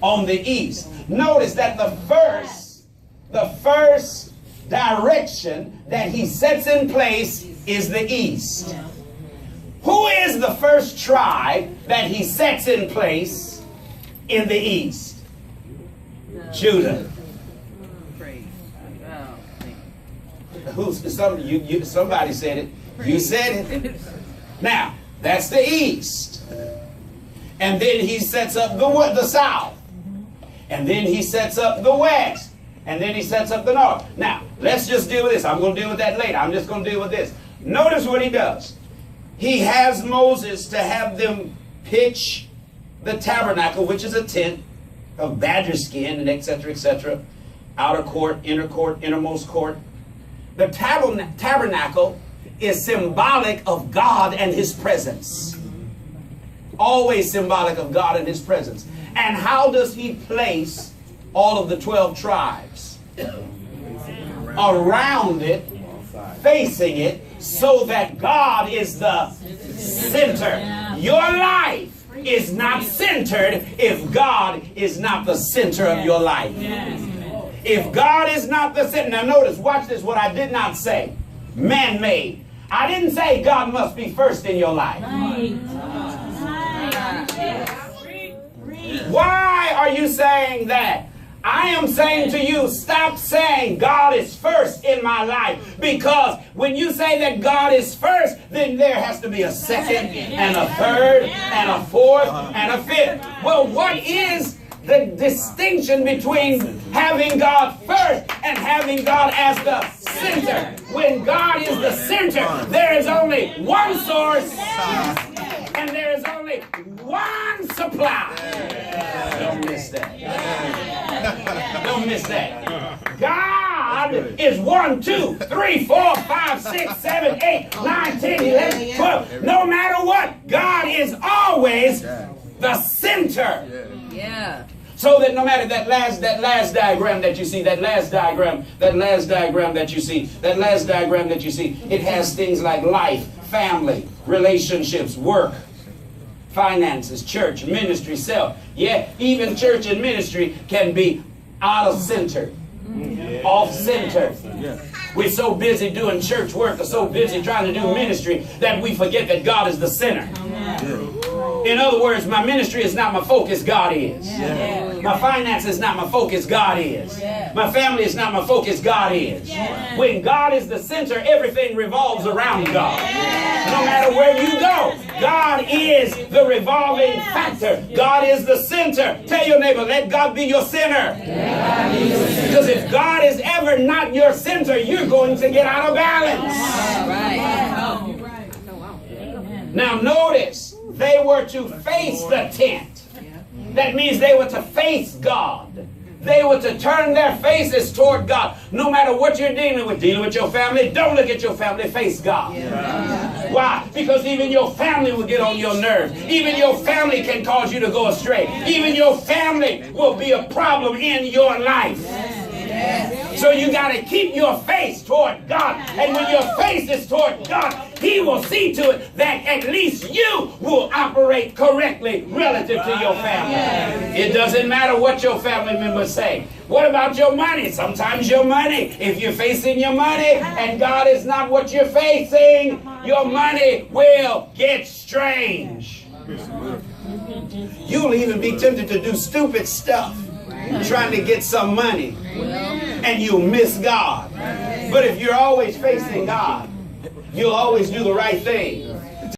on the east. Notice that the first direction that he sets in place is the east. Who is the first tribe that he sets in place in the east? Judah. Somebody said it. You said it. Now, that's the east. And then he sets up the south. And then he sets up the west. And then he sets up the north. Now, let's just deal with this. I'm going to deal with that later. I'm just going to deal with this. Notice what he does. He has Moses to have them pitch the tabernacle, which is a tent of badger skin and etc., outer court, inner court, innermost court. The tabernacle is symbolic of God and his presence. Always symbolic of God and his presence. And how does he place all of the 12 tribes? Around it, facing it, so that God is the center. Your life is not centered if God is not the center of your life. If God is not the center. Now notice, watch this, what I did not say. Man-made. I didn't say God must be first in your life. Why are you saying that? I am saying to you, stop saying God is first in my life. Because when you say that God is first, then there has to be a second and a third and a fourth and a fifth. Well, what is the distinction between having God first and having God as the center? When God is the center, there is only one source and there is only one supply. Don't miss that. Don't miss that. God is 1, 2, 3, 4, 5, 6, 7, 8, 9, 10, 11, 12. No matter what, God is always the center. Yeah. So that no matter that last diagram that you see, that last diagram that you see, it has things like life, family, relationships, work, finances, church, ministry, self. Yeah, even church and ministry can be out of center, off center. We're so busy doing church work or so busy trying to do ministry that we forget that God is the center. In other words, my ministry is not my focus, God is. My finances is not my focus, God is. My family is not my focus, God is. When God is the center, everything revolves around God. No matter where you go, God is the revolving factor. God is the center. Tell your neighbor, let God be your center. Because if God is ever not your center, you're going to get out of balance. Now notice, they were to face the tent. That means they were to face God. They were to turn their faces toward God. No matter what you're dealing with your family, don't look at your family, face God. Why? Because even your family will get on your nerves. Even your family can cause you to go astray. Even your family will be a problem in your life. So you got to keep your face toward God. And when your face is toward God, He will see to it that at least you will operate correctly relative to your family. It doesn't matter what your family members say. What about your money? Sometimes your money, if you're facing your money and God is not what you're facing, your money will get strange. You'll even be tempted to do stupid stuff trying to get some money, and you'll miss God. But if you're always facing God, you'll always do the right thing.